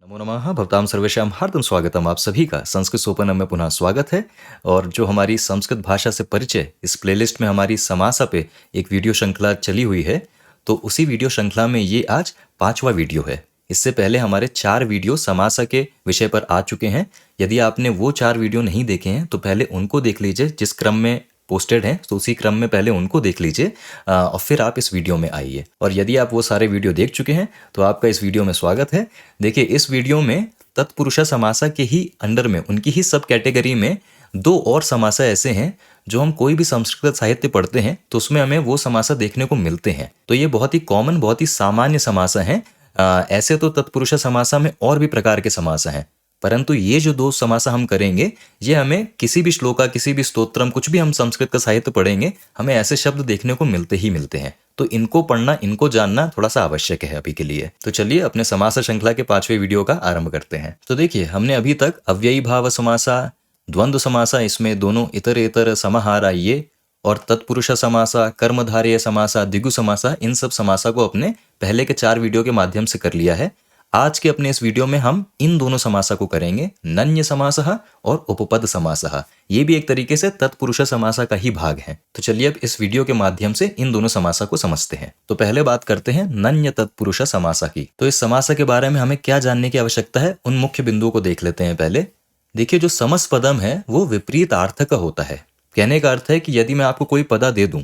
नमो नमः भवतां सर्वेषां हार्दं स्वागतम। आप सभी का संस्कृत सोपानम में पुनः स्वागत है। और जो हमारी संस्कृत भाषा से परिचय इस प्लेलिस्ट में हमारी समासा पे एक वीडियो श्रृंखला चली हुई है, तो उसी वीडियो श्रृंखला में ये आज 5वां वीडियो है। इससे पहले हमारे 4 वीडियो समासा के विषय पर आ चुके हैं। यदि आपने वो 4 वीडियो नहीं देखे हैं तो पहले उनको देख लीजिए, जिस क्रम में पोस्टेड हैं तो उसी क्रम में पहले उनको देख लीजिए और फिर आप इस वीडियो में आइए। और यदि आप वो सारे वीडियो देख चुके हैं तो आपका इस वीडियो में स्वागत है। देखिए, इस वीडियो में तत्पुरुष समासा के ही अंडर में, उनकी ही सब कैटेगरी में 2 और समासा ऐसे हैं जो हम कोई भी संस्कृत साहित्य पढ़ते हैं तो उसमें हमें वो समासा देखने को मिलते हैं। तो ये बहुत ही कॉमन, बहुत ही सामान्य समासा हैं। ऐसे तो तत्पुरुष समासा में और भी प्रकार के समासा हैं, परंतु ये जो 2 समासा हम करेंगे ये हमें किसी भी श्लोका, किसी भी स्तोत्रम, कुछ भी हम संस्कृत का साहित्य पढ़ेंगे हमें ऐसे शब्द देखने को मिलते ही मिलते हैं। तो इनको पढ़ना, इनको जानना थोड़ा सा आवश्यक है अभी के लिए। तो चलिए अपने समासा श्रृंखला के 5वें वीडियो का आरंभ करते हैं। तो देखिए, हमने अभी तक अव्ययी भाव समासा, द्वंद्व समासा, इसमें दोनों इतर समाहार आइए, और तत्पुरुष समासा, कर्मधारय समासा, द्विगु समासा, इन सब समासा को अपने पहले के 4 वीडियो के माध्यम से कर लिया है। आज के अपने इस वीडियो में हम इन दोनों समासा को करेंगे, नन्य समासः और उपपद समासः। ये भी एक तरीके से तत्पुरुष समासा का ही भाग है। तो चलिए अब इस वीडियो के माध्यम से इन दोनों समासा को समझते हैं। तो पहले बात करते हैं नन्य तत्पुरुष समासा की। तो इस समासा के बारे में हमें क्या जानने की आवश्यकता है, उन मुख्य बिंदुओं को देख लेते हैं पहले। देखिए, जो समस पदम है वो विपरीत अर्थक होता है। कहने का अर्थ है कि यदि मैं आपको कोई पदा दे दूं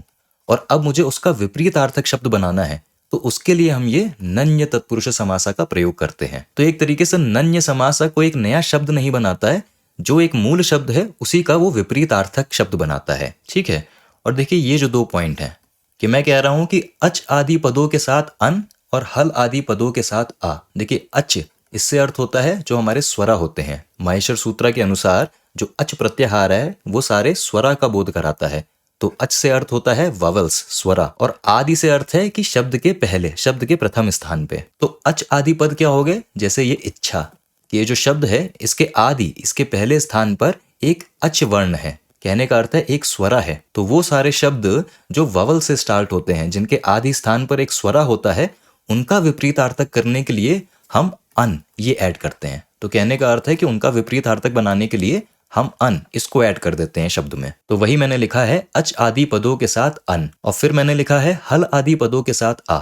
और अब मुझे उसका विपरीत अर्थक शब्द बनाना है तो उसके लिए हम ये नन्य तत्पुरुष समासा का प्रयोग करते हैं। तो एक तरीके से नन्य समासा कोई एक नया शब्द नहीं बनाता है, जो एक मूल शब्द है उसी का वो विपरीत अर्थक शब्द बनाता है। ठीक है। और देखिए, ये जो 2 पॉइंट हैं कि मैं कह रहा हूं कि अच आदि पदों के साथ अन और हल आदि पदों के साथ आ। देखिए, अच, इससे अर्थ होता है जो हमारे स्वरा होते हैं। माहेश्वर सूत्र के अनुसार जो अच प्रत्याहार है वो सारे स्वरा का बोध कराता है। तो अच से अर्थ होता है वावल्स, स्वरा, और आदि से अर्थ है कि शब्द के पहले, शब्द के प्रथम स्थान पे। तो अच आदि पद क्या हो गए, जैसे ये इच्छा, ये जो शब्द है इसके आदि, इसके पहले स्थान पर एक अच वर्ण है। कहने का अर्थ है एक स्वरा है। तो वो सारे शब्द जो वावल से स्टार्ट होते हैं, जिनके आदि स्थान पर एक स्वरा होता है, उनका विपरीतार्थक करने के लिए हम अन ये ऐड करते हैं। तो कहने का अर्थ है कि उनका विपरीतार्थक बनाने के लिए हम अन इसको ऐड कर देते हैं शब्द में। तो वही मैंने लिखा है अच आदि पदों के साथ अन, और फिर मैंने लिखा है हल आदि पदों के साथ आ।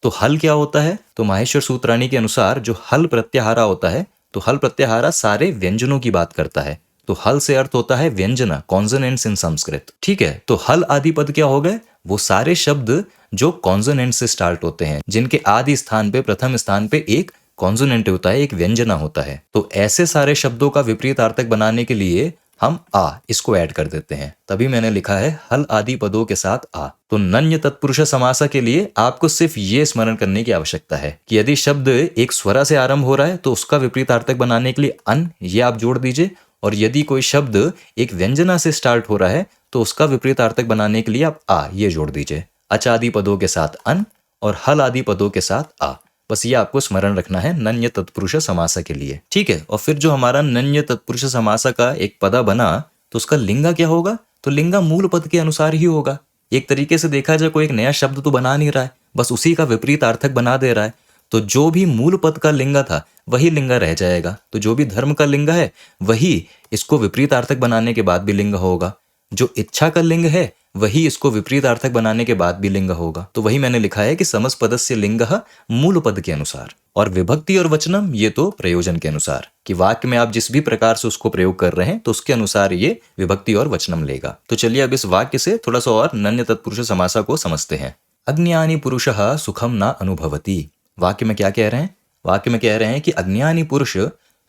तो हल क्या होता है, तो माहेश्वर सूत्राणी के अनुसार जो हल प्रत्याहारा होता है, तो हल प्रत्याहारा सारे व्यंजनों की बात करता है। तो हल से अर्थ होता है व्यंजना, कॉन्सोनेंट्स इन संस्कृत। ठीक है। तो हल आदि पद क्या हो गए, वो सारे शब्द जो कॉन्सोनेंट से स्टार्ट होते हैं, जिनके आदि स्थान पे, प्रथम स्थान पे एक कॉन्सोनेंट होता है, एक व्यंजना होता है। तो ऐसे सारे शब्दों का विपरीतार्थक बनाने के लिए हम आ इसको ऐड कर देते हैं। तभी मैंने लिखा है हल आदि पदों के साथ आ। तो नन्य तत्पुरुष समासा के लिए आपको सिर्फ ये स्मरण करने की आवश्यकता है कि यदि शब्द एक स्वरा से आरंभ हो रहा है तो उसका विपरीतार्थक बनाने के लिए अन ये आप जोड़ दीजिए, और यदि कोई शब्द एक व्यंजना से स्टार्ट हो रहा है तो उसका विपरीतार्थक बनाने के लिए आप आ ये जोड़ दीजिए। अच आदि पदों के साथ अन और हल आदि पदों के साथ आ। बस ये आपको स्मरण रखना है नन्य तत्पुरुष समासा के लिए। ठीक है। और फिर जो हमारा नन्य तत्पुरुष समासा का एक पदा बना तो उसका लिंगा क्या होगा, तो लिंगा मूल पद के अनुसार ही होगा। एक तरीके से देखा जाए कोई एक नया शब्द तो बना नहीं रहा है, बस उसी का विपरीत अर्थक बना दे रहा है। तो जो भी मूल पद का लिंगा था वही लिंगा रह जाएगा। तो जो भी धर्म का लिंग है वही इसको विपरीत अर्थक बनाने के बाद भी लिंग होगा। जो इच्छा का लिंग है वही इसको विपरीत अर्थक बनाने के बाद भी लिंग होगा। तो वही मैंने लिखा है कि समस पदस्य लिंगः मूल पद के अनुसार, और विभक्ति और वचनम ये तो प्रयोजन के अनुसार, कि वाक्य में आप जिस भी प्रकार से उसको प्रयोग कर रहे हैं तो उसके अनुसार ये विभक्ति और वचनम लेगा। तो चलिए अब इस वाक्य से थोड़ा सा और नन्य तत्पुरुष समासा को समझते हैं। अज्ञानी पुरुषः सुखम न अनुभवति। वाक्य में क्या कह रहे हैं, वाक्य में कह रहे हैं कि अज्ञानी पुरुष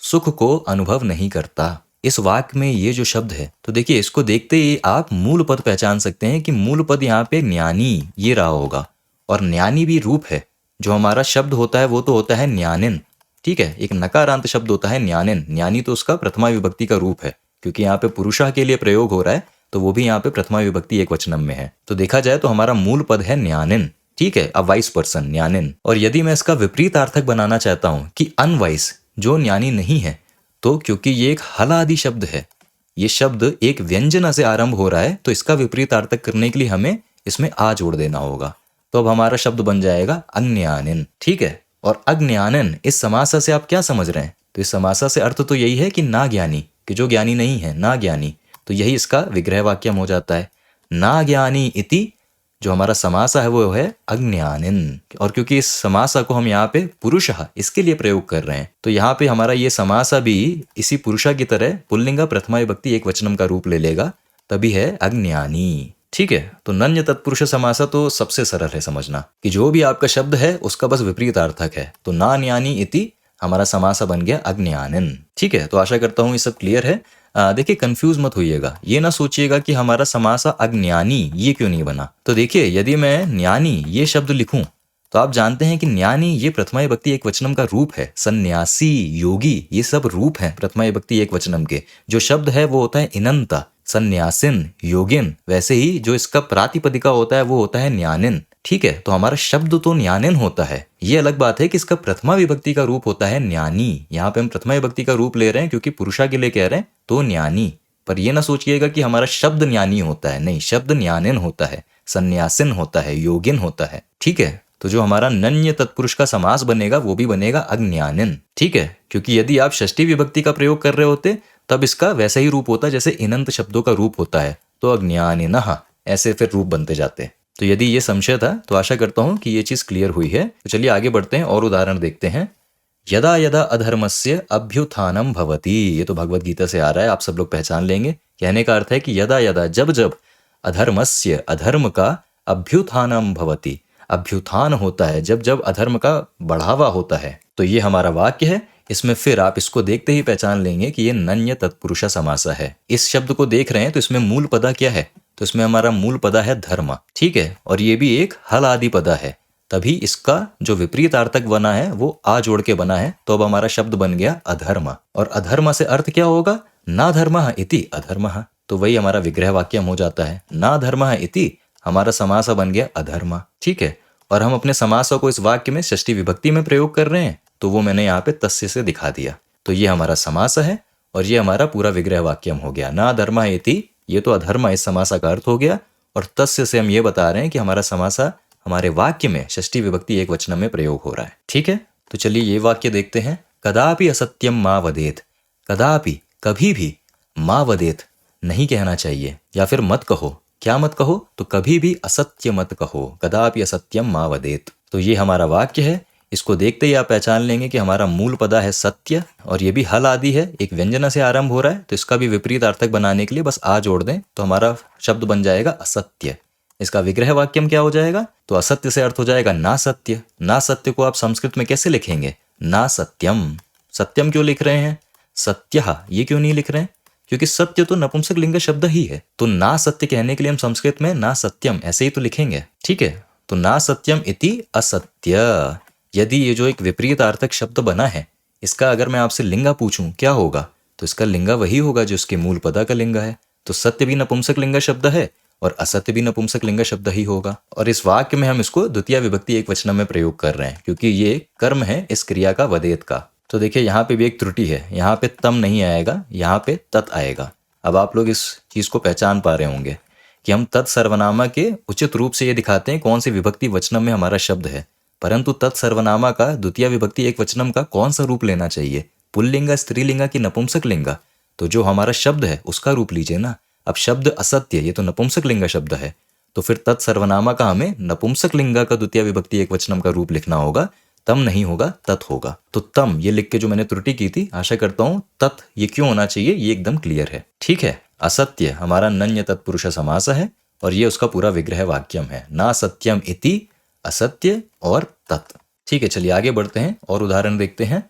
सुख को अनुभव नहीं करता। इस वाक्य में ये जो शब्द है, तो देखिए इसको देखते ही आप मूल पद पहचान सकते हैं कि मूल पद यहाँ पे ज्ञानी ये रहा होगा, और ज्ञानी भी रूप है। जो हमारा शब्द होता है वो तो होता है ज्ञानिन। ठीक है। एक नकारांत शब्द होता है ज्ञानिन, ज्ञानी तो उसका प्रथमा विभक्ति का रूप है, क्योंकि यहाँ पे पुरुषा के लिए प्रयोग हो रहा है तो वो भी यहाँ पे प्रथमा विभक्ति एक वचनम में है। तो देखा जाए तो हमारा मूल पद है ज्ञानिन। ठीक है। अब वाइस पर्सन ज्ञानिन। और यदि मैं इसका विपरीत अर्थक बनाना चाहता हूं कि अनवाइस, जो ज्ञानी नहीं है, तो क्योंकि ये एक हल आदि शब्द है, ये शब्द एक व्यंजना से आरंभ हो रहा है, तो इसका विपरीतार्थक करने के लिए हमें इसमें आ जोड़ देना होगा। तो अब हमारा शब्द बन जाएगा अज्ञानिन। ठीक है। और अज्ञानन इस समासा से आप क्या समझ रहे हैं? तो इस समासा से अर्थ तो यही है कि ना ज्ञानी, कि जो ज्ञानी नहीं है, ना ज्ञानी। तो यही इसका विग्रह वाक्यम हो जाता है। ना ज्ञानी इति जो हमारा समासा है वो है अज्ञानिन। और क्योंकि इस समासा को हम यहाँ पे पुरुषः इसके लिए प्रयोग कर रहे हैं, तो यहाँ पे हमारा ये समासा भी इसी पुरुषा की तरह पुल्लिंगा प्रथमा विभक्ति एक वचनम का रूप ले लेगा, तभी है अज्ञानी। ठीक है, तो नन्य तत्पुरुष समासा तो सबसे सरल है समझना, कि जो भी आपका शब्द है उसका बस विपरीत अर्थक है। तो ना ज्ञानी इति हमारा समासा बन गया अज्ञानिन। ठीक है, तो आशा करता हूँ ये सब क्लियर है। देखिए कंफ्यूज मत होइएगा, ये ना सोचिएगा कि हमारा समासा अज्ञानी ये क्यों नहीं बना। तो देखिए यदि मैं ज्ञानी ये शब्द लिखूं तो आप जानते हैं कि ज्ञानी ये प्रथमा विभक्ति एक वचनम का रूप है। सन्यासी, योगी, ये सब रूप हैं प्रथमा विभक्ति एक वचनम के। जो शब्द है वो होता है इनंता, सन्यासिन, योगिन। वैसे ही जो इसका प्रातिपदिका होता है वो होता है ज्ञानिन। ठीक है, तो हमारा शब्द तो ज्ञानिन होता है। ये अलग बात है कि इसका प्रथमा विभक्ति का रूप होता है ज्ञानी। यहाँ पे हम प्रथमा विभक्ति का रूप ले रहे हैं क्योंकि पुरुषा के लिए कह रहे हैं, तो ज्ञानी। पर ये ना सोचिएगा कि हमारा शब्द ज्ञानी होता है, नहीं, शब्द ज्ञानिन होता है, सन्यासिन होता है, योगिन होता है। ठीक है, तो जो हमारा नन्य तत्पुरुष का समास बनेगा वो भी बनेगा अज्ञानिन। ठीक है, क्योंकि यदि आप षष्ठी विभक्ति का प्रयोग कर रहे होते तब इसका वैसा ही रूप होता जैसे इनंत शब्दों का रूप होता है, तो अज्ञानिनः ऐसे फिर रूप बनते जाते। तो यदि ये संशय था तो आशा करता हूं कि ये चीज क्लियर हुई है। तो चलिए आगे बढ़ते हैं और उदाहरण देखते हैं। यदा यदा अधर्मस्य अभ्युत्थानम भवति, ये तो भगवत गीता से आ रहा है, आप सब लोग पहचान लेंगे। कहने का अर्थ है कि यदा यदा जब जब अधर्मस्य अधर्म का अभ्युत्थानम भवति, अभ्युत्थान होता है, जब जब अधर्म का बढ़ावा होता है। तो ये हमारा वाक्य है। इसमें फिर आप इसको देखते ही पहचान लेंगे कि ये नन्य तत्पुरुष समासा है। इस शब्द को देख रहे हैं तो इसमें मूल पदा क्या है? तो इसमें हमारा मूल पदा है धर्म। ठीक है, और ये भी एक हल आदि पदा है, तभी इसका जो विपरीत अर्थक बना है वो आ जोड़ के बना है। तो अब हमारा शब्द बन गया अधर्म। और अधर्म से अर्थ क्या होगा? ना धर्मः इति अधर्मः। तो वही हमारा विग्रह वाक्यम हो जाता है। ना धर्मः इति हमारा समासा बन गया अधर्म। ठीक है, और हम अपने समासों को इस वाक्य में षष्ठी विभक्ति में प्रयोग कर रहे हैं, तो वो मैंने यहाँ पे तस्य से दिखा दिया। तो ये हमारा समास है और ये हमारा पूरा विग्रह वाक्यम हो गया। ना धर्मः इति, ये तो अधर्म इस समासा का अर्थ हो गया। और तस्य से हम ये बता रहे हैं कि हमारा समासा हमारे वाक्य में षष्ठी विभक्ति एक वचन में प्रयोग हो रहा है। ठीक है, तो चलिए ये वाक्य देखते हैं। कदापि असत्यम मा वदेत, कदापि कभी भी, मा वदेत नहीं कहना चाहिए, या फिर मत कहो। क्या मत कहो? तो कभी भी असत्य मत कहो, कदापि असत्यम मा वदेत। तो ये हमारा वाक्य है। इसको देखते ही आप पहचान लेंगे कि हमारा मूल पदा है सत्य, और ये भी हल आदि है, एक व्यंजना से आरंभ हो रहा है। तो इसका भी विपरीत अर्थक बनाने के लिए बस आ जोड़ दें तो हमारा शब्द बन जाएगा असत्य। इसका विग्रह वाक्यम क्या हो जाएगा? तो असत्य से अर्थ हो जाएगा ना सत्य। ना सत्य को आप संस्कृत में कैसे लिखेंगे? ना सत्यम। सत्यम क्यों लिख रहे हैं? सत्यः ये क्यों नहीं लिख रहे हैं? क्योंकि सत्य तो नपुंसक लिंग शब्द ही है। तो ना सत्य कहने के लिए हम संस्कृत में ना सत्यम ऐसे ही तो लिखेंगे। ठीक है, तो ना सत्यम इति असत्य। यदि ये जो एक विपरीत अर्थक शब्द बना है, इसका अगर मैं आपसे लिंगा पूछूं क्या होगा, तो इसका लिंगा वही होगा जो इसके मूल पदा का लिंगा है। तो सत्य भी नपुंसक लिंग शब्द है और असत्य भी नपुंसक लिंग शब्द ही होगा। और इस वाक्य में हम इसको द्वितीय विभक्ति एक वचन में प्रयोग कर रहे हैं क्योंकि ये कर्म है इस क्रिया का, वदेत का। तो देखिए यहाँ पे भी एक त्रुटि है, यहाँ पे तम नहीं आएगा, यहाँ पे तत् आएगा। अब आप लोग इस चीज को पहचान पा रहे होंगे कि हम तत् सर्वनामा के उचित रूप से ये दिखाते हैं कौन सी विभक्ति वचनम में हमारा शब्द है, परंतु तत् सर्वनामा का द्वितीय विभक्ति एक वचनम का कौन सा रूप लेना चाहिए, पुल्लिंगा, स्त्रीलिंगा की नपुंसक लिंगा? तो जो हमारा शब्द है उसका रूप लीजिए ना। अब शब्द असत्य ये तो नपुंसक लिंगा शब्द है, तो फिर तत् सर्वनामा का हमें नपुंसक लिंगा का द्वितीय विभक्ति एक वचनम का रूप लिखना होगा। तम नहीं होगा, तत् होगा। तो तम ये लिख के जो मैंने त्रुटि की थी, आशा करता हूं तत् ये क्यों होना चाहिए ये एकदम क्लियर है। ठीक है, असत्य हमारा नन्य तत्पुरुष समास है और ये उसका पूरा विग्रह वाक्यम है। ना सत्यम इति असत्य और तत्। ठीक है, चलिए आगे बढ़ते हैं और उदाहरण देखते हैं।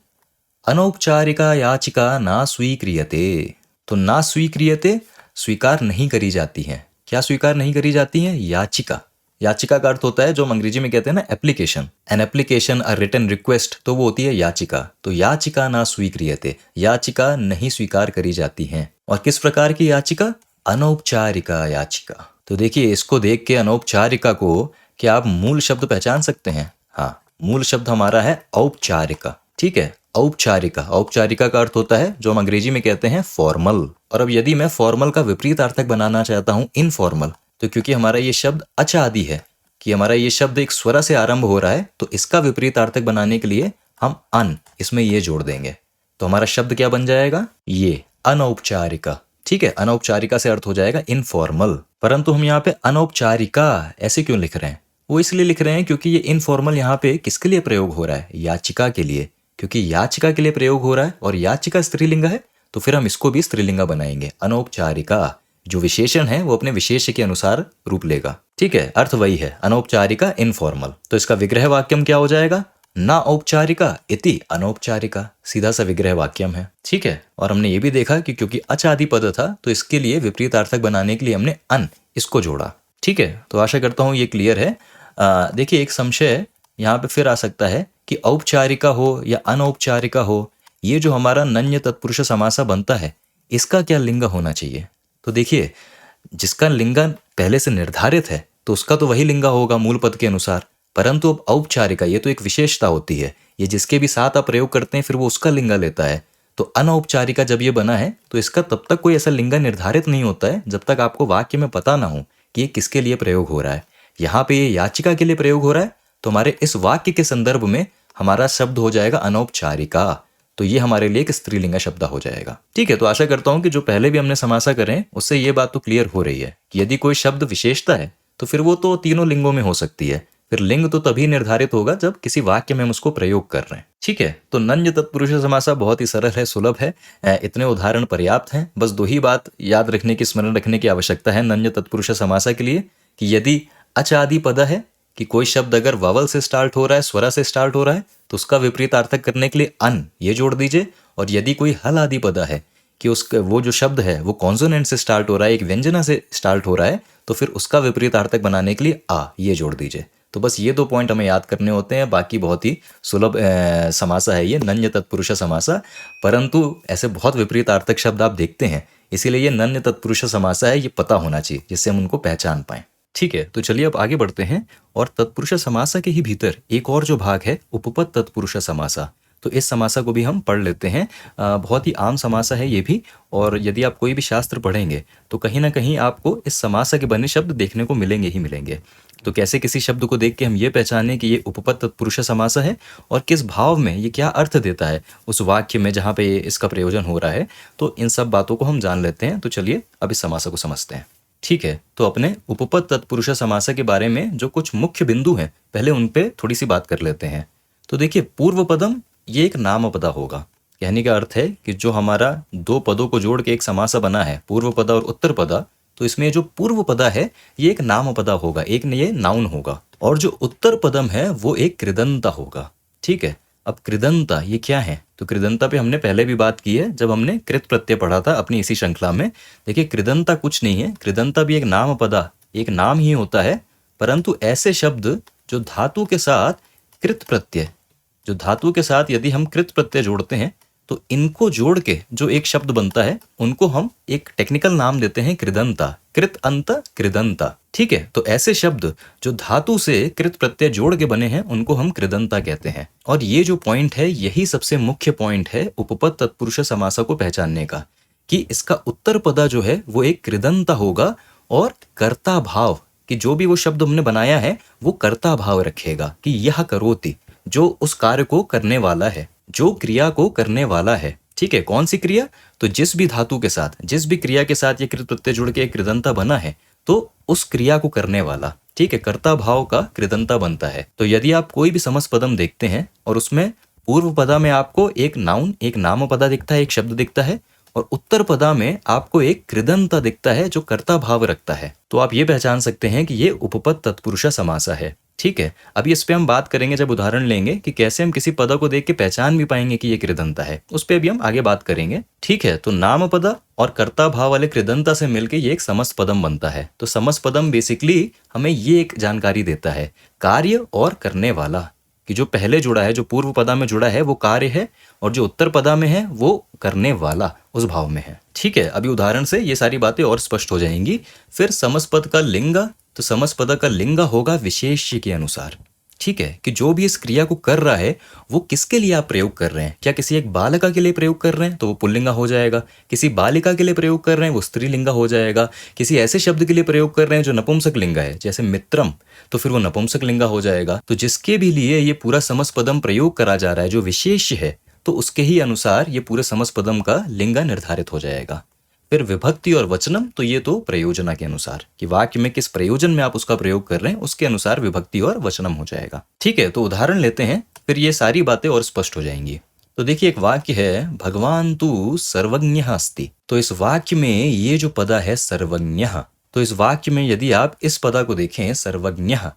अनौपचारिका याचिका ना स्वीक्रियते। तो ना स्वीक्रियते स्वीकार नहीं करी जाती है। क्या स्वीकार नहीं करी जाती है? याचिका। याचिका का अर्थ होता है जो हम अंग्रेजी में कहते हैं ना application, an application, a written request, तो वो होती है याचिका। तो याचिका ना स्वीक्रियते, याचिका नहीं स्वीकार करी जाती है। और किस प्रकार की याचिका? अनौपचारिका याचिका। तो देखिए इसको देख के अनौपचारिका को क्या आप मूल शब्द पहचान सकते हैं? हाँ, मूल शब्द हमारा है औपचारिका। ठीक है, औपचारिका। औपचारिका का अर्थ होता है जो हम अंग्रेजी में कहते हैं फॉर्मल। और अब यदि मैं फॉर्मल का विपरीत अर्थक बनाना चाहता हूं इनफॉर्मल, तो क्योंकि हमारा ये शब्द अच आदि है, कि हमारा ये शब्द एक स्वरा से आरंभ हो रहा है, तो इसका विपरीतार्थक बनाने के लिए हम अन इसमें ये जोड़ देंगे। तो हमारा शब्द क्या बन जाएगा? ये अनौपचारिका। ठीक है, अनौपचारिका से अर्थ हो जाएगा इनफॉर्मल। परंतु हम यहाँ पे अनौपचारिका ऐसे क्यों लिख रहे हैं? वो इसलिए लिख रहे हैं क्योंकि ये इनफॉर्मल यहाँ पे किसके लिए प्रयोग हो रहा है? याचिका के लिए। क्योंकि याचिका के लिए प्रयोग हो रहा है और याचिका स्त्रीलिंग है, तो फिर हम इसको भी स्त्रीलिंगा बनाएंगे, अनौपचारिका। जो विशेषण है वो अपने विशेष्य के अनुसार रूप लेगा। ठीक है, अर्थ वही है, अनौपचारिका इनफॉर्मल। तो इसका विग्रह वाक्यम क्या हो जाएगा? ना औपचारिका इति अनौपचारिका। सीधा सा विग्रह वाक्यम है। ठीक है, और हमने ये भी देखा कि क्योंकि अच आदि पद था, तो इसके लिए विपरीतार्थक बनाने के लिए हमने अन इसको जोड़ा। ठीक है, तो आशा करता हूँ ये क्लियर है। देखिए, एक संशय यहाँ पे फिर आ सकता है कि औपचारिका हो या अनौपचारिका हो, ये जो हमारा नन्य तत्पुरुष समासा बनता है, इसका क्या लिंग होना चाहिए? तो देखिए, जिसका लिंग पहले से निर्धारित है तो उसका तो वही लिंग होगा मूल पद के अनुसार। परंतु अब औपचारिका, ये तो एक विशेषता होती है, ये जिसके भी साथ आप प्रयोग करते हैं फिर वो उसका लिंग लेता है। तो अनौपचारिका जब ये बना है तो इसका तब तक कोई ऐसा लिंग निर्धारित नहीं होता है जब तक आपको वाक्य में पता ना हो कि ये किसके लिए प्रयोग हो रहा है। यहाँ पे ये याचिका के लिए प्रयोग हो रहा है, तो हमारे इस वाक्य के संदर्भ में हमारा शब्द हो जाएगा अनौपचारिका। तो ये हमारे लिए एक स्त्रीलिंग शब्द हो जाएगा। ठीक है, तो आशा करता हूं कि जो पहले भी हमने समासा करें उससे ये बात तो क्लियर हो रही है कि यदि कोई शब्द विशेषता है तो फिर वो तो तीनों लिंगों में हो सकती है। फिर लिंग तो तभी निर्धारित होगा जब किसी वाक्य में हम उसको प्रयोग कर रहे हैं। ठीक है, तो नन्य तत्पुरुष समासा बहुत ही सरल है, सुलभ है। इतने उदाहरण पर्याप्त हैं। बस दो ही बात याद रखने की, स्मरण रखने की आवश्यकता है नन्य तत्पुरुष समासा के लिए कि यदि अच आदि पद है, कि कोई शब्द अगर वावल से स्टार्ट हो रहा है, स्वरा से स्टार्ट हो रहा है, तो उसका विपरीतार्थक करने के लिए अन ये जोड़ दीजिए। और यदि कोई हल आदि पद है कि उसका वो जो शब्द है वो कॉन्सोनेंट से स्टार्ट हो रहा है, एक व्यंजना से स्टार्ट हो रहा है, तो फिर उसका विपरीतार्थक बनाने के लिए आ ये जोड़ दीजिए। तो बस ये दो पॉइंट हमें याद करने होते हैं। बाकी बहुत ही सुलभ समासा है ये नन्य तत्पुरुष समासा। परंतु ऐसे बहुत विपरीतार्थक शब्द आप देखते हैं, इसीलिए ये नन्य तत्पुरुष समासा है, ये पता होना चाहिए जिससे हम उनको पहचान पाएं। ठीक है, तो चलिए अब आगे बढ़ते हैं और तत्पुरुष समासा के ही भीतर एक और जो भाग है उपपद तत्पुरुष समासा, तो इस समासा को भी हम पढ़ लेते हैं। बहुत ही आम समासा है ये भी, और यदि आप कोई भी शास्त्र पढ़ेंगे तो कहीं ना कहीं आपको इस समासा के बने शब्द देखने को मिलेंगे ही मिलेंगे। तो कैसे किसी शब्द को देख के हम ये पहचानें कि ये उपपद तत्पुरुष समासा है और किस भाव में ये क्या अर्थ देता है उस वाक्य में जहाँ पे इसका प्रयोजन हो रहा है, तो इन सब बातों को हम जान लेते हैं। तो चलिए अब इस समासा को समझते हैं। ठीक है, तो अपने उपपद तत्पुरुष समासा के बारे में जो कुछ मुख्य बिंदु हैं पहले उन पे थोड़ी सी बात कर लेते हैं। तो देखिए, पूर्व पदम ये एक नामपदा होगा। कहने का अर्थ है कि जो हमारा दो पदों को जोड़ के एक समासा बना है, पूर्व पदा और उत्तर पदा, तो इसमें जो पूर्व पदा है ये एक नामपदा होगा, एक ने ये नाउन होगा। और जो उत्तर पदम है वो एक कृदंता होगा। ठीक है, अब कृदंता ये क्या है? तो कृदंता पे हमने पहले भी बात की है जब हमने कृत प्रत्यय पढ़ा था अपनी इसी श्रृंखला में। देखिए, कृदंता कुछ नहीं है, कृदंता भी एक नामपदा, एक नाम ही होता है। परंतु ऐसे शब्द जो धातु के साथ कृत प्रत्यय, जो धातु के साथ यदि हम कृत प्रत्यय जोड़ते हैं तो इनको जोड़ के जो एक शब्द बनता है उनको हम एक टेक्निकल नाम देते हैं कृदंता, कृत अंत कृदंता। ठीक है, तो ऐसे शब्द जो धातु से कृत प्रत्यय जोड़ के बने हैं उनको हम कृदंता कहते हैं। और ये जो पॉइंट है यही सबसे मुख्य पॉइंट है उपपद तत्पुरुष समासा को पहचानने का, कि इसका उत्तर पदा जो है वो एक कृदंता होगा और कर्ता भाव, कि जो भी वो शब्द हमने बनाया है वो कर्ता भाव रखेगा कि यह करोति, जो उस कार्य को करने वाला है, जो क्रिया को करने वाला है। ठीक है, कौन सी क्रिया? तो जिस भी धातु के साथ, जिस भी क्रिया के साथ ये कृत प्रत्यय जुड़ के एक कृदंता बना है तो उस क्रिया को करने वाला, ठीक है, कर्ता भाव का कृदंता बनता है। तो यदि आप कोई भी समस्त देखते हैं और उसमें पूर्व पदा में आपको एक नाउन, एक नामपदा दिखता है, एक शब्द दिखता है, और उत्तर पदा में आपको एक कृदंता दिखता है जो कर्ता भाव रखता है, तो आप ये पहचान सकते हैं कि ये उपपद तत्पुरुष समासा है। ठीक है, अभी इस पे हम बात करेंगे जब उदाहरण लेंगे कि कैसे हम किसी पदा को देख के पहचान भी पाएंगे कि ये कृदंता है, उस पे भी हम आगे बात करेंगे। ठीक है, तो नाम पदा और कर्ता भाव वाले कृदंता से मिलके ये एक समस्त पदम बनता है। तो समस्त पदम बेसिकली हमें ये एक जानकारी देता है, कार्य और करने वाला, कि जो पहले जुड़ा है, जो पूर्व पदा में जुड़ा है वो कार्य है और जो उत्तर पदा में है वो करने वाला उस भाव में है। ठीक है, अभी उदाहरण से ये सारी बातें और स्पष्ट हो जाएंगी। फिर समस्त पद का लिंग, तो समस्त पद का लिंग होगा विशेष्य के अनुसार। ठीक है, कि जो भी इस क्रिया को कर रहा है वो किसके लिए आप प्रयोग कर रहे हैं। क्या किसी एक बालिका के लिए प्रयोग कर रहे हैं तो वो पुल्लिंगा हो जाएगा, किसी बालिका के लिए प्रयोग कर रहे हैं वो स्त्रीलिंगा हो जाएगा, किसी ऐसे शब्द के लिए प्रयोग कर रहे हैं जो नपुंसक लिंगा है जैसे मित्रम, तो फिर वो नपुंसक लिंगा हो जाएगा। तो जिसके भी लिए ये पूरा समसपदम प्रयोग करा जा रहा है जो विशेष्य है, तो उसके ही अनुसार ये पूरे समसपदम का लिंगा निर्धारित हो जाएगा। फिर विभक्ति और वचनम, तो ये तो प्रयोजना के अनुसार कि वाक्य में किस प्रयोजन में आप उसका प्रयोग कर रहे हैं उसके अनुसार विभक्ति और वचनम हो जाएगा। ठीक है, तो उदाहरण लेते हैं, फिर ये सारी बातें और स्पष्ट हो जाएंगी। तो देखिए एक वाक्य है भगवान तु सर्वज्ञः अस्ति। तो इस वाक्य में ये जो पदा है सर्वज्ञः, तो इस वाक्य में यदि आप इस पदा को देखें सर्वज्ञः,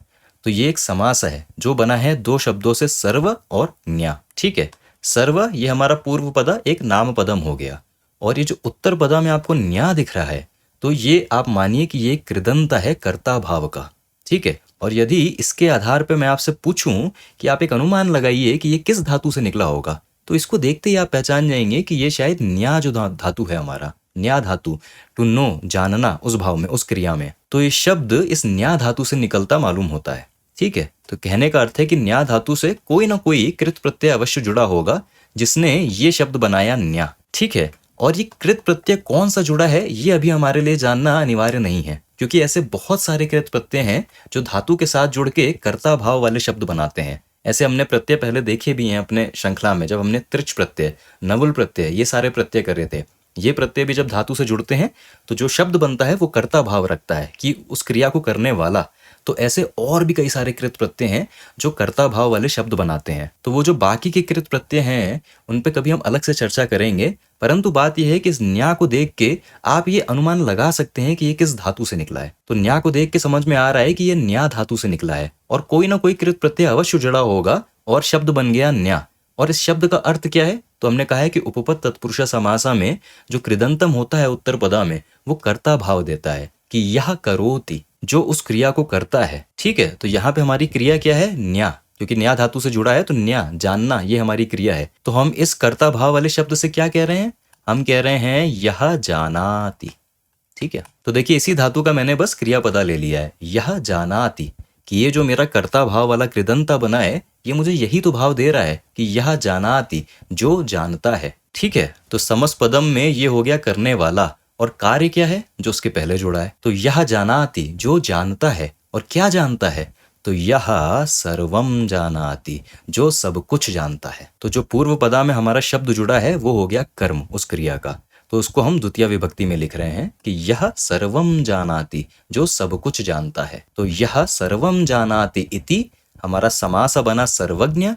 तो ये एक समास है जो बना है दो शब्दों से सर्व और ज्ञ। ठीक है, सर्व ये हमारा पूर्व पदा एक नाम पदम हो गया, और ये जो उत्तर पदा में आपको न्या दिख रहा है तो ये आप मानिए कि ये कृदंत है कर्ता भाव का। ठीक है, और यदि इसके आधार पे मैं आपसे पूछूं कि आप एक अनुमान लगाइए कि ये किस धातु से निकला होगा, तो इसको देखते ही आप पहचान जाएंगे कि ये शायद न्या जो धातु है हमारा, न्या धातु, टू नो जानना, उस भाव में, उस क्रिया में, तो ये शब्द इस न्या धातु से निकलता मालूम होता है। ठीक है, तो कहने का अर्थ है कि न्या धातु से कोई ना कोई कृत प्रत्यय अवश्य जुड़ा होगा जिसने ये शब्द बनाया न्या। ठीक है, और ये कृत प्रत्यय कौन सा जुड़ा है ये अभी हमारे लिए जानना अनिवार्य नहीं है, क्योंकि ऐसे बहुत सारे कृत प्रत्यय हैं जो धातु के साथ जुड़ के कर्ता भाव वाले शब्द बनाते हैं। ऐसे हमने प्रत्यय पहले देखे भी हैं अपने श्रृंखला में, जब हमने त्रिच प्रत्यय, नवुल प्रत्यय, ये सारे प्रत्यय कर रहे थे। ये प्रत्यय भी जब धातु से जुड़ते हैं तो जो शब्द बनता है वो कर्ता भाव रखता है कि उस क्रिया को करने वाला। तो ऐसे और भी कई सारे कृत प्रत्यय हैं जो कर्ता भाव वाले शब्द बनाते हैं। तो वो जो बाकी के कृत प्रत्यय हैं उन पे कभी हम अलग से चर्चा करेंगे, परंतु बात यह है कि इस न्या को देख के आप ये अनुमान लगा सकते हैं कि ये किस धातु से निकला है। तो न्या को देख के समझ में आ रहा है कि ये न्या धातु से निकला है और कोई ना कोई कृत प्रत्यय अवश्य जुड़ा होगा और शब्द बन गया न्या। और इस शब्द का अर्थ क्या है, तो हमने कहा है कि उपपद तत्पुरुष समासा में जो कृदंतम होता है उत्तर पदा में, वो कर्ता भाव देता है कि यह करोति, जो उस क्रिया को करता है। ठीक है, तो यहाँ पे हमारी क्रिया क्या है, न्या, क्योंकि न्या धातु से जुड़ा है तो न्या जानना ये हमारी क्रिया है। तो हम इस कर्ता भाव वाले शब्द से क्या कह रहे हैं, हम कह रहे हैं यह जानाति। ठीक है, तो देखिए इसी धातु का मैंने बस क्रियापदा ले लिया है, यह जानाति, कि ये जो मेरा कर्ता भाव वाला कृदंता बना है ये मुझे यही तो भाव दे रहा है कि यह जानाति, जो जानता है। ठीक है, तो समसपदम में ये हो गया करने वाला, और कार्य क्या है जो उसके पहले जुड़ा है, तो यह जानाति जो जानता है, और क्या जानता है, तो यह सर्वम जानाति जो सब कुछ जानता है। तो जो पूर्व पदा में हमारा शब्द जुड़ा है वो हो गया कर्म उस क्रिया का, तो उसको हम द्वितीय विभक्ति में लिख रहे हैं कि यह सर्वम जानाति जो सब कुछ जानता है। तो यह सर्वम जानाति इति हमारा समास बना सर्वज्ञ,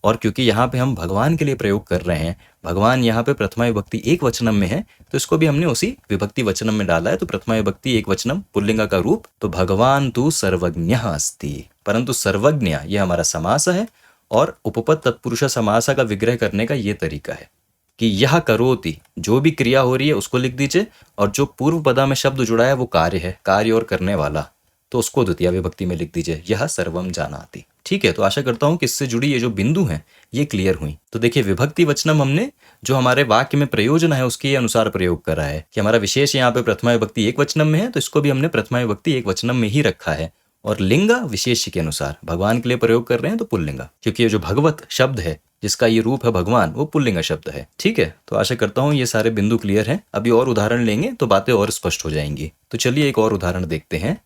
और क्योंकि यहाँ पे हम भगवान के लिए प्रयोग कर रहे हैं, भगवान यहाँ पे प्रथमा विभक्ति एक वचनम में है, तो इसको भी हमने उसी विभक्ति वचनम में डाला है। तो प्रथमा विभक्ति एक वचनम पुल्लिंगा का रूप, तो भगवान तु सर्वज्ञः अस्ति, परंतु सर्वज्ञ ये हमारा समास है, और उपपद तत्पुरुष समासा का विग्रह करने का ये तरीका है कि यह करोति, जो भी क्रिया हो रही है उसको लिख दीजिए, और जो पूर्व पदा में शब्द जुड़ा है वो कार्य है, कार्य और करने वाला, तो उसको द्वितीय विभक्ति में लिख दीजिए, यह सर्वम जानाति। ठीक है, तो आशा करता हूं कि इससे जुड़ी ये जो बिंदु हैं ये क्लियर हुई। तो देखिए विभक्ति वचनम हमने जो हमारे वाक्य में प्रयोजन है उसके अनुसार प्रयोग करा है कि हमारा विशेष यहाँ पे प्रथमा विभक्ति एक वचनम में है, तो इसको भी हमने प्रथमा विभक्ति एक वचनम में ही रखा है, और लिंगा विशेष के अनुसार भगवान के लिए प्रयोग कर रहे हैं तो पुल्लिंगा, क्योंकि ये जो भगवत शब्द है जिसका ये रूप है भगवान, वो पुल्लिंगा शब्द है। ठीक है, तो आशा करता हूँ ये सारे बिंदु क्लियर हैं। अभी और उदाहरण लेंगे तो बातें और स्पष्ट हो जाएंगी। तो चलिए एक और उदाहरण देखते हैं।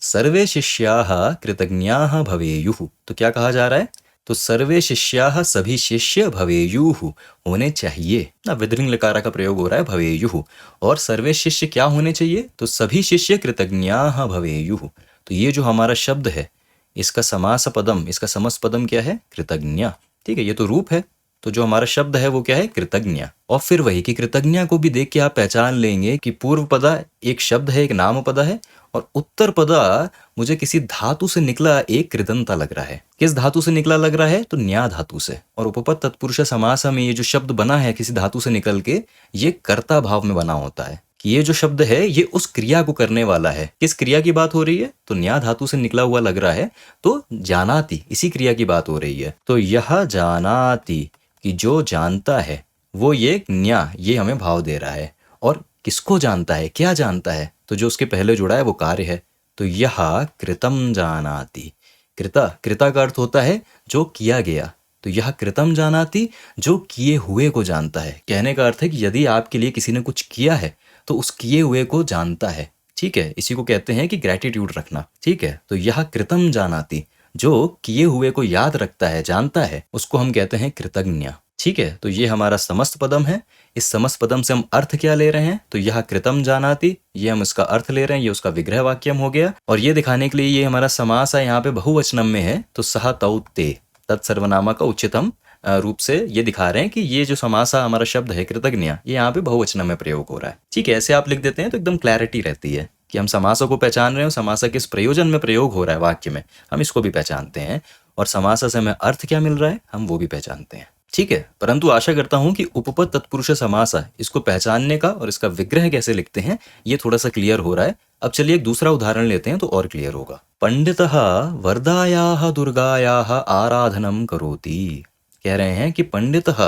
सर्वे शिष्याः कृतज्ञाः भवेयुः, तो क्या कहा जा रहा है, तो सर्वे शिष्याः सभी शिष्य भवेयुः होने चाहिए ना, विदलिंग लकारा का प्रयोग हो रहा है भवेयुः, और सर्वे शिष्य क्या होने चाहिए, तो सभी शिष्य कृतज्ञाः भवेयुः। तो ये जो हमारा शब्द है इसका समास पदम, इसका समस पदम क्या है, कृतज्ञ। ठीक है, ये तो रूप है, तो जो हमारा शब्द है वो क्या है, कृतज्ञ। और फिर वही कि कृतज्ञ को भी देख के आप पहचान लेंगे कि पूर्व पदा एक शब्द है, एक नाम पदा है, और उत्तर पदा मुझे किसी धातु से निकला एक कृदंता लग रहा है। किस धातु से निकला लग रहा है, तो न्या धातु से। और उपपद तत्पुरुष समास में ये जो शब्द बना है किसी धातु से निकल के, ये कर्ता भाव में बना होता है कि ये जो शब्द है ये उस क्रिया को करने वाला है। किस क्रिया की बात हो रही है, तो न्या धातु से निकला हुआ लग रहा है, तो जानाति इसी क्रिया की बात हो रही है। तो यह जानाति कि जो जानता है, वो ये न्या ये हमें भाव दे रहा है। और किसको जानता है, क्या जानता है, तो जो उसके पहले जुड़ा है वो कार्य है। तो यह कृतम जानाति कृता, कृता का अर्थ होता है जो किया गया। तो यह कृतम जानाति, जो किए हुए को जानता है। कहने का अर्थ है कि यदि आपके लिए किसी ने कुछ किया है तो उस किए हुए को जानता है। ठीक है, इसी को कहते हैं कि ग्रेटिट्यूड रखना। ठीक है, तो यह कृतम जानाति, जो किए हुए को याद रखता है, जानता है, उसको हम कहते हैं कृतज्ञ। ठीक है, तो ये हमारा समस्त पदम है। इस समस्त पदम से हम अर्थ क्या ले रहे हैं? तो यह कृतम जानाति, ये हम इसका अर्थ ले रहे हैं, ये उसका विग्रह वाक्यम हो गया। और ये दिखाने के लिए ये हमारा समास है, यहाँ पे बहुवचनम में है, तो सह तौ ते तत्सर्वनामा का उच्चतम रूप से ये दिखा रहे हैं कि ये जो समासा हमारा शब्द है कृतज्ञ, ये यहाँ पे बहुवचन में प्रयोग हो रहा है। ठीक है, ऐसे आप लिख देते हैं तो एकदम क्लैरिटी रहती है कि हम समासों को पहचान रहे हो, समासा किस प्रयोजन में प्रयोग हो रहा है वाक्य में, हम इसको भी पहचानते हैं, और समासा से हमें अर्थ क्या मिल रहा है हम वो भी पहचानते हैं। ठीक है, परंतु आशा करता हूं कि उपपद तत्पुरुष समासा, इसको पहचानने का और इसका विग्रह कैसे लिखते हैं ये थोड़ा सा क्लियर हो रहा है। अब चलिए एक दूसरा उदाहरण लेते हैं तो और क्लियर होगा। पंडितः वरदायाः दुर्गायाः आराधनम करोति। कह रहे हैं कि पंडितः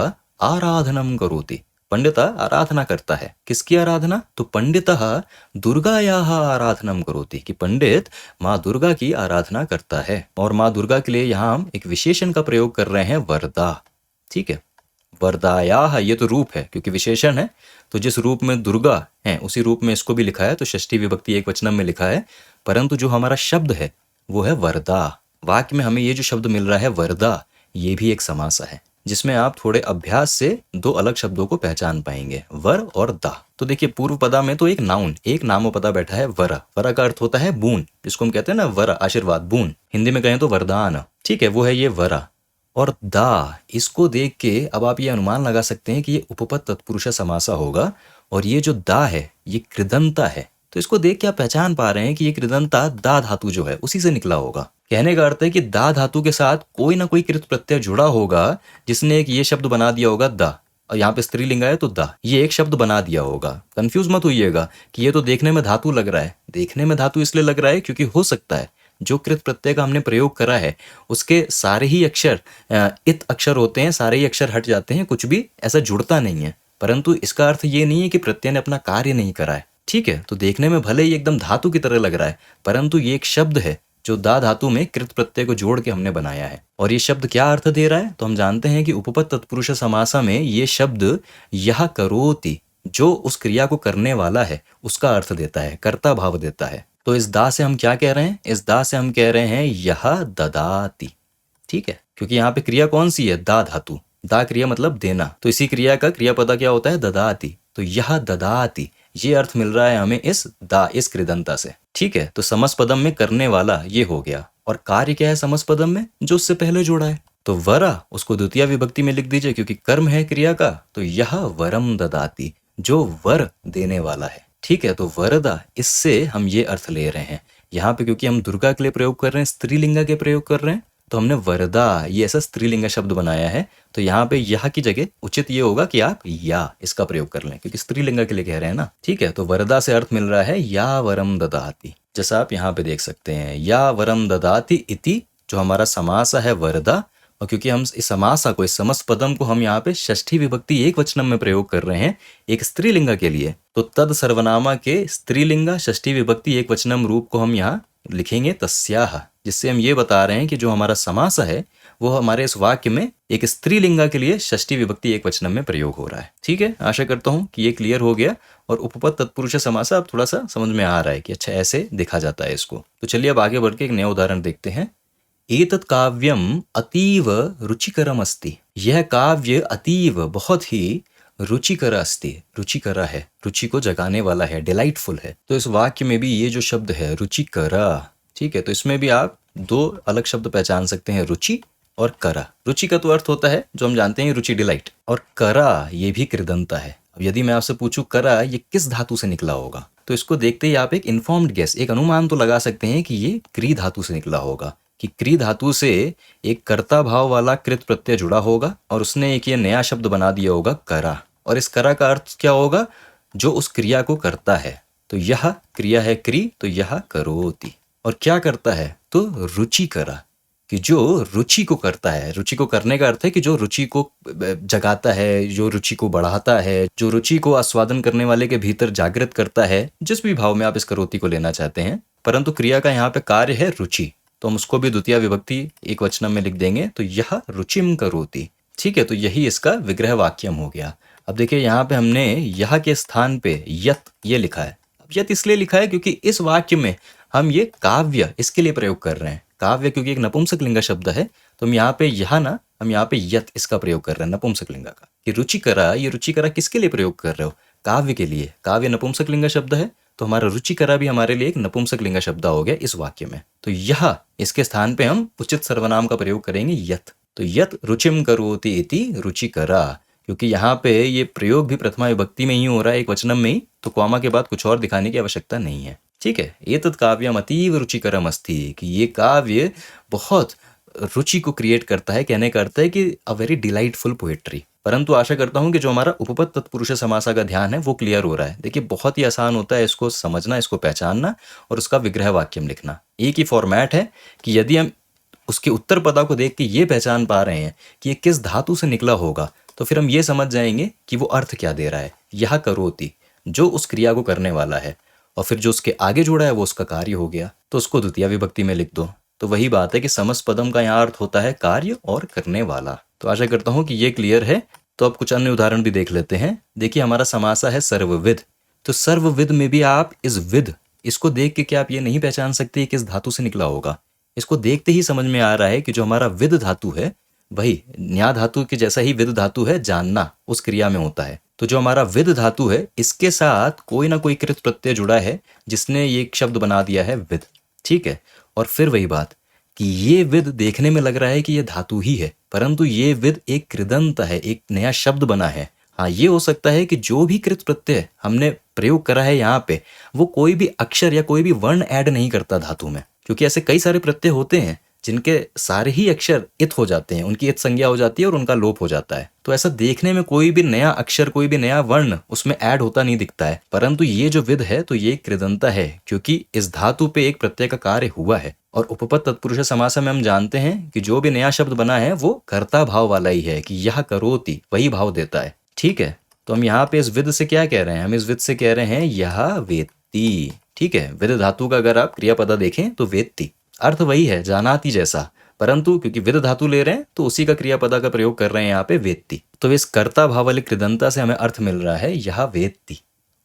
आराधनम करोति, पंडित आराधना करता है। किसकी आराधना? तो पंडितः दुर्गायाः आराधनम करोति, कि पंडित माँ दुर्गा की आराधना करता है। और माँ दुर्गा के लिए यहाँ हम एक विशेषण का प्रयोग कर रहे हैं, वरदा। ठीक है, वरदायाः ये तो रूप है क्योंकि विशेषण है, तो जिस रूप में दुर्गा है उसी रूप में इसको भी लिखा है, तो षष्ठी विभक्ति एक वचनम में लिखा है। परंतु जो हमारा शब्द है वो है वरदा। वाक्य में हमें ये जो शब्द मिल रहा है वरदा, ये भी एक समासा है जिसमें आप थोड़े अभ्यास से दो अलग शब्दों को पहचान पाएंगे, वर और दा। तो देखिए पूर्व पदा में तो एक नाउन, एक नामोपदा बैठा है, वरा। वरा का अर्थ होता है बूंद, जिसको हम कहते हैं ना वरा, आशीर्वाद, बूंद। हिंदी में कहें तो वरदान। ठीक है, वो है ये वरा। और दा, इसको देख के अब आप ये अनुमान लगा सकते हैं कि ये उपपद तत्पुरुष समासा होगा। और ये जो दा है ये कृदंता है, तो इसको देख के आप पहचान पा रहे हैं कि ये कृदंता दा धातु जो है उसी से निकला होगा। कहने का अर्थ है कि दा धातु के साथ कोई ना कोई कृत प्रत्यय जुड़ा होगा जिसने एक ये शब्द बना दिया होगा दा, और यहाँ पे स्त्रीलिंग है तो दा, ये एक शब्द बना दिया होगा। कंफ्यूज मत होइएगा कि ये तो देखने में धातु लग रहा है। देखने में धातु इसलिए लग रहा है क्योंकि हो सकता है जो कृत प्रत्यय का हमने प्रयोग करा है उसके सारे ही अक्षर इत अक्षर होते हैं, सारे ही अक्षर हट जाते हैं, कुछ भी ऐसा जुड़ता नहीं है। परंतु इसका अर्थ ये नहीं है कि प्रत्यय ने अपना कार्य नहीं करा है। ठीक है, तो देखने में भले ही एकदम धातु की तरह लग रहा है, परंतु ये एक शब्द है जो दा धातु में कृत प्रत्यय को जोड़ के हमने बनाया है। और ये शब्द क्या अर्थ दे रहा है? तो हम जानते हैं कि उपपद तत्पुरुष समासा में ये शब्द यह करोति, जो उस क्रिया को करने वाला है उसका अर्थ देता है, कर्ता भाव देता है। तो इस दा से हम क्या कह रहे हैं? इस दा से हम कह रहे हैं यह ददाति। ठीक है, क्योंकि यहाँ पे क्रिया कौन सी है? दा धातु। दा क्रिया मतलब देना, तो इसी क्रिया का क्रियापदा क्या होता है? ददाति। तो यह ददाति, ये अर्थ मिल रहा है हमें इस दा, इस कृदंता से। ठीक है, तो समस्पदम में करने वाला ये हो गया। और कार्य क्या है समस्पदम में? जो उससे पहले जोड़ा है। तो वरा, उसको द्वितीय विभक्ति में लिख दीजिए क्योंकि कर्म है क्रिया का। तो यह वरम ददाति, जो वर देने वाला है। ठीक है, तो वरदा, इससे हम ये अर्थ ले रहे हैं। यहाँ पे क्योंकि हम दुर्गा के लिए प्रयोग कर रहे हैं, स्त्रीलिंगा के प्रयोग कर रहे हैं, तो हमने वरदा ये ऐसा स्त्रीलिंग शब्द बनाया है। तो यहाँ पे यह की जगह उचित ये होगा कि आप या इसका प्रयोग कर लें क्योंकि स्त्रीलिंग के लिए कह रहे हैं ना। ठीक है, तो वरदा से अर्थ मिल रहा है या वरम ददाति, जैसा आप यहाँ पे देख सकते हैं, या वरम ददाति इति, जो हमारा समासा है वरदा। और क्योंकि हम इस समासा को, इस समस्त पदम को हम यहाँ पे षष्ठी विभक्ति एक वचनम में प्रयोग कर रहे हैं एक स्त्रीलिंगा के लिए, तो तद सर्वनामा के स्त्रीलिंगा षष्ठी विभक्ति एक वचनम रूप को हम यहाँ लिखेंगे तस्याह, जिससे हम ये बता रहे हैं कि जो हमारा समास है वो हमारे इस वाक्य में एक स्त्रीलिंगा के लिए षष्ठी विभक्ति एक वचनम में प्रयोग हो रहा है। ठीक है, आशा करता हूँ कि ये क्लियर हो गया और उपपद तत्पुरुष समासा अब थोड़ा सा समझ में आ रहा है कि अच्छा ऐसे देखा जाता है इसको। तो चलिए अब आगे बढ़ के एक नया उदाहरण देखते हैं। एतत् काव्यम अतीव रुचिकरम अस्ति, यह काव्य अतीव बहुत ही रुचिकर अस्ति, रुचिकरा है, रुचि को जगाने वाला है, डिलाइटफुल है। तो इस वाक्य में भी ये जो शब्द है रुचिकरा, ठीक है, तो इसमें भी आप दो अलग शब्द पहचान सकते हैं, रुचि और करा। रुचि का तो अर्थ होता है जो हम जानते हैं रुचि, डिलाइट, और करा ये भी कृदंता है। अब यदि मैं आपसे पूछूं करा ये किस धातु से निकला होगा, तो इसको देखते ही आप एक इन्फॉर्म्ड गेस, एक अनुमान तो लगा सकते हैं कि ये क्री धातु से निकला होगा, कि क्री धातु से एक कर्ता भाव वाला कृत प्रत्यय जुड़ा होगा और उसने एक ये नया शब्द बना दिया होगा करा। और इस करा का अर्थ क्या होगा? जो उस क्रिया को करता है। तो यह क्रिया है क्री, तो यह करोति, और क्या करता है? तो रुचि करा, कि जो रुचि को करता है। रुचि को करने का अर्थ है कि जो रुचि को जगाता है, जो रुचि को बढ़ाता है, जो रुचि को आस्वादन करने वाले के भीतर जागृत करता है, जिस भी भाव में आप इस करोति को लेना चाहते हैं। परंतु क्रिया का यहाँ पे कार्य है रुचि, तो हम उसको भी द्वितीय विभक्ति एक वचनम में लिख देंगे, तो यह रुचिम करोति। ठीक है, तो यही इसका विग्रह वाक्यम हो गया। अब देखिए यहाँ पे हमने यह के स्थान पे यत ये लिखा है। अब यत इसलिए लिखा है क्योंकि इस वाक्य में हम ये काव्य इसके लिए प्रयोग कर रहे हैं। काव्य क्योंकि एक नपुंसकलिंग शब्द है, तो हम यहाँ पे यह ना हम यहाँ पे यत इसका प्रयोग कर रहे हैं नपुंसकलिंग का। कि रुचिकरा, ये रुचिकरा किसके लिए प्रयोग कर रहे हो? काव्य के लिए। काव्य नपुंसकलिंग शब्द है, तो हमारा रुचिकरा भी हमारे लिए एक नपुंसकलिंग शब्द हो गया इस वाक्य में। तो यह इसके स्थान पे हम उचित सर्वनाम का प्रयोग करेंगे यत। तो यत रुचिम करोति इति रुचिकरा, क्योंकि यहाँ पे ये प्रयोग भी प्रथमा विभक्ति में ही हो रहा है, एक वचनम में ही, तो कॉमा के बाद कुछ और दिखाने की आवश्यकता नहीं है। ठीक है, एतत् काव्यम अतीव रुचिकरम अस्ति, कि ये काव्य बहुत रुचि को क्रिएट करता है, कहने का अर्थ है कि अ वेरी डिलाइटफुल पोएट्री। परंतु आशा करता हूं कि जो हमारा उपपद तत्पुरुष समासा का ध्यान है वो क्लियर हो रहा है। देखिए बहुत ही आसान होता है इसको समझना, इसको पहचानना और उसका विग्रह वाक्यम लिखना। एक ही फॉर्मेट है कि यदि हम उसके उत्तर पदा को देख के ये पहचान पा रहे हैं कि ये किस धातु से निकला होगा, तो फिर हम ये समझ जाएंगे कि वो अर्थ क्या दे रहा है। यह करोति जो उस क्रिया को करने वाला है, और फिर जो उसके आगे जोड़ा है वो उसका कार्य हो गया, तो उसको द्वितीय विभक्ति में लिख दो। तो वही बात है कि समस्त का यहाँ अर्थ होता है कार्य और करने वाला। तो आशा करता हूँ कि ये क्लियर है। तो अब कुछ अन्य उदाहरण भी देख लेते हैं। देखिए हमारा समासा है सर्वविद, तो सर्वविद में भी आप इस विद इसको देख के क्या आप ये नहीं पहचान सकते किस धातु से निकला होगा? इसको देखते ही समझ में आ रहा है कि जो हमारा विद धातु है वही न्या धातु के जैसा ही विद धातु है, जानना उस क्रिया में होता है। तो जो हमारा विद धातु है इसके साथ कोई ना कोई कृत प्रत्यय जुड़ा है जिसने ये एक शब्द बना दिया है विद। ठीक है, और फिर वही बात कि ये विद देखने में लग रहा है कि ये धातु ही है, परंतु ये विद एक कृदंत है, एक नया शब्द बना है। हाँ, ये हो सकता है कि जो भी कृत प्रत्यय हमने प्रयोग करा है यहाँ पे वो कोई भी अक्षर या कोई भी वर्ण ऐड नहीं करता धातु में, क्योंकि ऐसे कई सारे प्रत्यय होते हैं जिनके सारे ही अक्षर इत हो जाते हैं, उनकी इत संज्ञा हो जाती है और उनका लोप हो जाता है। तो ऐसा देखने में कोई भी नया अक्षर, कोई भी नया वर्ण उसमें ऐड होता नहीं दिखता है, परंतु ये जो विद है तो ये कृदंता है, क्योंकि इस धातु पे एक प्रत्यय का कार्य हुआ है। और उपपद तत्पुरुष समास में हम जानते हैं कि जो भी नया शब्द बना है वो कर्ता भाव वाला ही है, कि यह करोति वही भाव देता है। ठीक है, तो हम यहाँ पे इस विद से क्या कह रहे हैं? हम इस विद से कह रहे हैं यह वेत्ति। ठीक है, विद धातु का अगर आप क्रियापदा देखें तो वेत्ति अर्थ वही है, जानाति जैसा, परंतु क्योंकि विद धातु ले रहे हैं तो उसी का क्रियापदा का प्रयोग कर रहे हैं यहाँ पे वेत्ति। तो इस कर्ता भाव वाले कृदंता से हमें अर्थ मिल रहा है यह वेत्ति।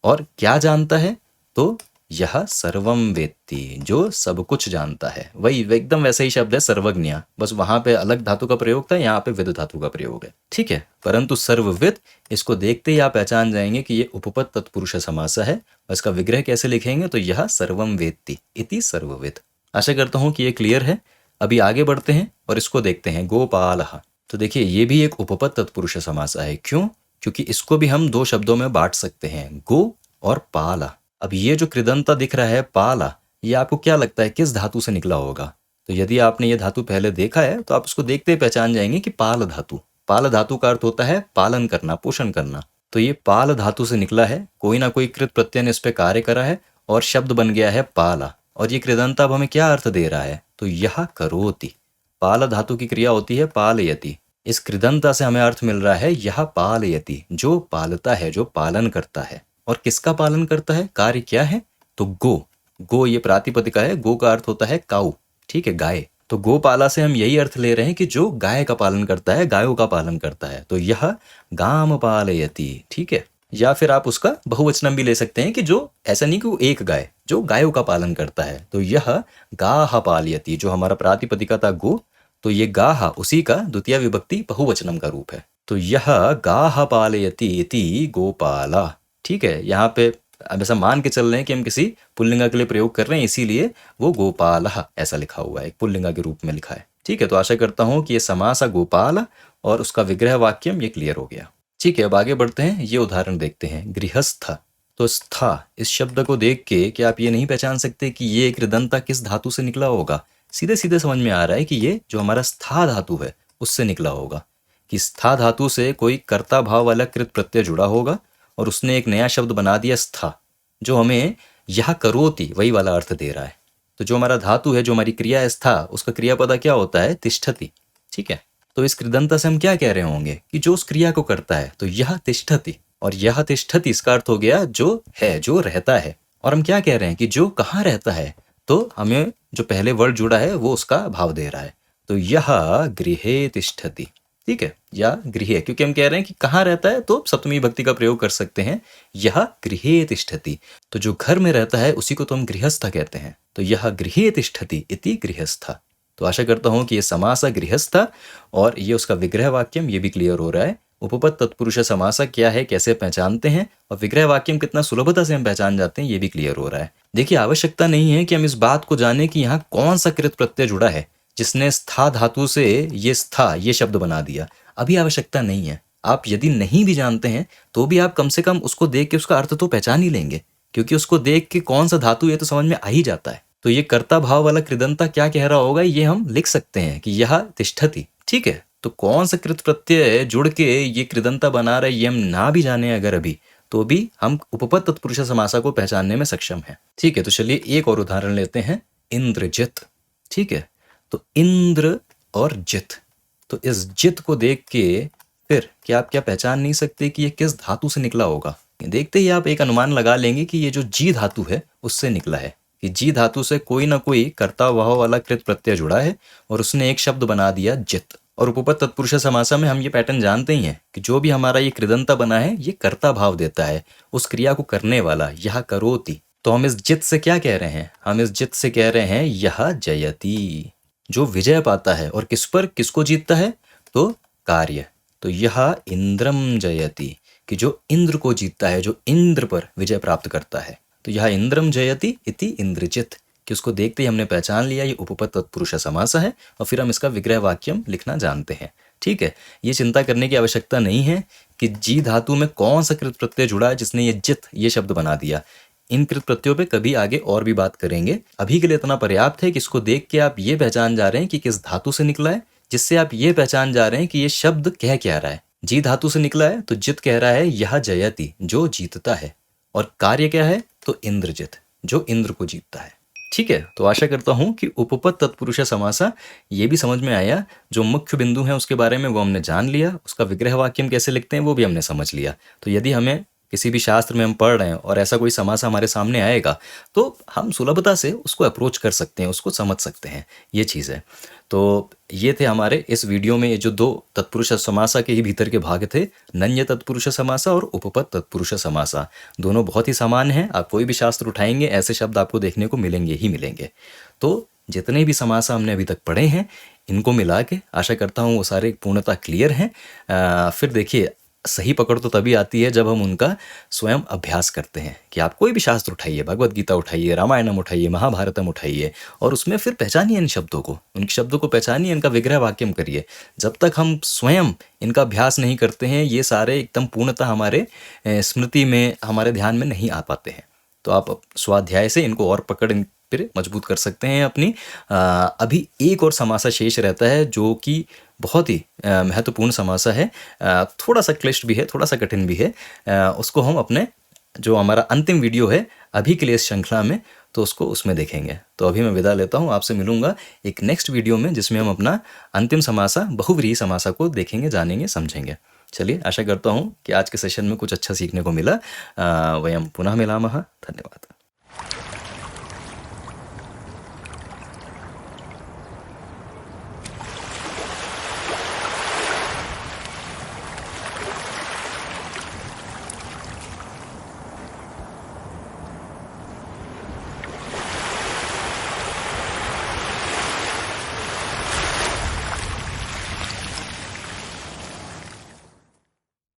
और क्या जानता है? तो यह सर्वम वेत्ति, जो सब कुछ जानता है। वही एकदम वैसा ही शब्द है सर्वज्ञ, बस वहां पे अलग धातु का प्रयोग था, यहाँ पे विद धातु का प्रयोग है। ठीक है, परंतु सर्वविद इसको देखते ही आप पहचान जाएंगे कि ये उपपद तत्पुरुष समास है। और इसका विग्रह कैसे लिखेंगे? तो यह सर्वम वेत्ति इति सर्वविद। आशा करता हूँ कि ये क्लियर है। अभी आगे बढ़ते हैं और इसको देखते हैं गोपालः। तो देखिए ये भी एक उपपद तत्पुरुष समास है। क्यों? क्योंकि इसको भी हम दो शब्दों में बांट सकते हैं, गो और पाला। अब ये जो कृदंता दिख रहा है पाला, ये आपको क्या लगता है किस धातु से निकला होगा? तो यदि आपने ये धातु पहले देखा है तो आप उसको देखते ही पहचान जाएंगे कि पाल धातु। पाल धातु का अर्थ होता है पालन करना, पोषण करना। तो ये पाल धातु से निकला है, कोई ना कोई कृत प्रत्यय ने इस पे कार्य करा है और शब्द बन गया है पाला। और ये कृदंता अब हमें क्या अर्थ दे रहा है? तो यह करोति। पाल धातु की क्रिया होती है पालयति। इस कृदंता से हमें अर्थ मिल रहा है यह पालयति, जो पालता है, जो पालन करता है। और किसका पालन करता है? कार्य क्या है? तो गो। गो ये प्रातिपदिका है, गो का अर्थ होता है काऊ। ठीक है, गाय। तो गोपाला से हम यही अर्थ ले रहे हैं कि जो गाय का पालन करता है, गायों का पालन करता है। तो यह गाम पालयति। ठीक है, या फिर आप उसका बहुवचनम भी ले सकते हैं कि जो ऐसा नहीं कि वो एक गाय, जो गायों का पालन करता है। तो यह गाह पालयति, जो हमारा प्रातिपदिका था गो, तो ये गाह उसी का द्वितीय विभक्ति बहुवचनम का रूप है। तो यह गाह पालयति इति गोपाला। ठीक है, यहाँ पे अब ऐसा मान के चल रहे हैं कि हम किसी पुल्लिंगा के लिए प्रयोग कर रहे हैं, इसीलिए वो गोपालः ऐसा लिखा हुआ है, एक पुल्लिंगा के रूप में लिखा है। ठीक है, तो आशा करता हूँ कि ये समास गोपाल और उसका विग्रह वाक्यम ये क्लियर हो गया। ठीक है, अब आगे बढ़ते हैं। ये उदाहरण देखते हैं, गृहस्थ। तो स्था इस शब्द को देख के क्या आप ये नहीं पहचान सकते कि ये कृदंता किस धातु से निकला होगा? सीधे सीधे समझ में आ रहा है कि ये जो हमारा स्था धातु है उससे निकला होगा, कि स्था धातु से कोई कर्ता भाव वाला कृत प्रत्यय जुड़ा होगा और उसने एक नया शब्द बना दिया स्था, जो हमें यह करोति वही वाला अर्थ दे रहा है। तो जो हमारा धातु है, जो हमारी क्रिया है स्था, उसका क्रियापदा क्या होता है? तिष्ठति। ठीक है, तो इस कृदंता से हम क्या कह रहे होंगे कि जो उस क्रिया को करता है, तो यह तिष्ठति। और यह तिष्ठति इसका अर्थ हो गया जो है, जो रहता है। और हम क्या कह रहे हैं कि जो कहाँ रहता है? तो हमें जो पहले वर्ड जुड़ा है वो उसका भाव दे रहा है। तो यह गृहे तिष्ठति, ठीक है, या गृहे, क्योंकि हम कह रहे हैं कि कहाँ रहता है तो सप्तमी विभक्ति का प्रयोग कर सकते हैं, यह गृहे तिष्ठति। तो जो घर में रहता है उसी को तो हम गृहस्थ कहते हैं। तो यह गृहे तिष्ठति इति गृहस्थ। तो आशा करता हूँ कि ये समास गृहस्थ और ये उसका विग्रह वाक्यम, ये भी क्लियर हो रहा है। उपपद तत्पुरुष समासा क्या है, कैसे पहचानते हैं, और विग्रह वाक्यम कितना सुलभता से हम पहचान जाते हैं, ये भी क्लियर हो रहा है। देखिए, आवश्यकता नहीं है कि हम इस बात को जाने कि यहाँ कौन सा कृत प्रत्यय जुड़ा है जिसने स्था धातु से ये स्था ये शब्द बना दिया। अभी आवश्यकता नहीं है। आप यदि नहीं भी जानते हैं तो भी आप कम से कम उसको देख के उसका अर्थ तो पहचान ही लेंगे, क्योंकि उसको देख के कौन सा धातु है तो समझ में आ ही जाता है। तो ये कर्ता भाव वाला कृदंता क्या कह रहा होगा, ये हम लिख सकते हैं कि यह तिष्ठति, ठीक है। तो कौन सा कृत प्रत्यय जुड़ के ये कृदंता बना रहा है, ये हम ना भी जाने अगर अभी, तो भी हम उपपद तत्पुरुष समासा को पहचानने में सक्षम है, ठीक है। तो चलिए एक और उदाहरण लेते हैं, इंद्रजित, ठीक है। तो इंद्र और जित, तो इस जित को देख के फिर क्या आप क्या पहचान नहीं सकते कि ये किस धातु से निकला होगा। देखते ही आप एक अनुमान लगा लेंगे कि ये जो जी धातु है उससे निकला है, कि जी धातु से कोई ना कोई कर्ता भाव वाला कृत प्रत्यय जुड़ा है और उसने एक शब्द बना दिया जित। और उपपद तत्पुरुष समासा में हम ये पैटर्न जानते ही हैं कि जो भी हमारा ये कृदंता बना है ये कर्ता भाव देता है, उस क्रिया को करने वाला, यह करोति। तो हम इस जित से क्या कह रहे हैं, हम इस जित से कह रहे हैं यह जयति, जो विजय पाता है। और किस पर, किसको जीतता है, तो कार्य। तो यह इंद्रम जयति, कि जो इंद्र को जीतता है, जो इंद्र पर विजय प्राप्त करता है। तो यह इंद्रम जयति इति इंद्रजित, कि उसको देखते ही हमने पहचान लिया ये उपपद तत्पुरुष समास है, और फिर हम इसका विग्रह वाक्यम लिखना जानते हैं, ठीक है। ये चिंता करने की आवश्यकता नहीं है कि जी धातु में कौन सा कृत प्रत्यय जुड़ा है जिसने ये जित ये शब्द बना दिया। इन कृत प्रत्ययों पे कभी आगे और भी बात करेंगे। अभी के लिए इतना पर्याप्त है कि इसको देख के आप ये पहचान जा रहे हैं कि किस धातु से निकला है, जिससे आप ये पहचान जा रहे हैं कि ये शब्द कह क्या रहा है। जी धातु से निकला है तो जित कह रहा है यह जयति, जो जीतता है, और कार्य क्या है, तो इंद्रजित, जो इंद्र को जीतता है, ठीक है। तो आशा करता हूं कि उपपद तत्पुरुष समासा ये भी समझ में आया। जो मुख्य बिंदु हैं उसके बारे में वो हमने जान लिया, उसका विग्रह वाक्यम कैसे लिखते हैं वो भी हमने समझ लिया। तो यदि हमें किसी भी शास्त्र में हम पढ़ रहे हैं और ऐसा कोई समास हमारे सामने आएगा तो हम सुलभता से उसको अप्रोच कर सकते हैं, उसको समझ सकते हैं, ये चीज़ है। तो ये थे हमारे इस वीडियो में ये जो दो तत्पुरुष समासा के ही भीतर के भाग थे, नन्य तत्पुरुष समासा और उपपद तत्पुरुष समासा। दोनों बहुत ही समान हैं। आप कोई भी शास्त्र उठाएंगे ऐसे शब्द आपको देखने को मिलेंगे ही मिलेंगे। तो जितने भी समासा हमने अभी तक पढ़े हैं इनको मिला के आशा करता हूँ वो सारे पूर्णतः क्लियर हैं। फिर देखिए, सही पकड़ तो तभी आती है जब हम उनका स्वयं अभ्यास करते हैं। कि आप कोई भी शास्त्र उठाइए, भगवत गीता उठाइए, रामायणम उठाइए, महाभारतम उठाइए, और उसमें फिर पहचानिए इन शब्दों को, उन शब्दों को पहचानिए, इनका विग्रह वाक्यम करिए। जब तक हम स्वयं इनका अभ्यास नहीं करते हैं ये सारे एकदम पूर्णतः हमारे स्मृति में, हमारे ध्यान में नहीं आ पाते हैं। तो आप स्वाध्याय से इनको और पकड़ फिर मजबूत कर सकते हैं अपनी। अभी एक और समासा शेष रहता है जो कि बहुत ही महत्वपूर्ण समासा है, थोड़ा सा क्लिष्ट भी है, थोड़ा सा कठिन भी है। उसको हम अपने जो हमारा अंतिम वीडियो है अभी के लिए इस श्रृंखला में, तो उसको उसमें देखेंगे। तो अभी मैं विदा लेता हूँ, आपसे मिलूंगा एक नेक्स्ट वीडियो में जिसमें हम अपना अंतिम समासा बहुव्रीहि समासा को देखेंगे, जानेंगे, समझेंगे। चलिए, आशा करता हूँ कि आज के सेशन में कुछ अच्छा सीखने को मिला। वयम पुनः मिलामः। धन्यवाद।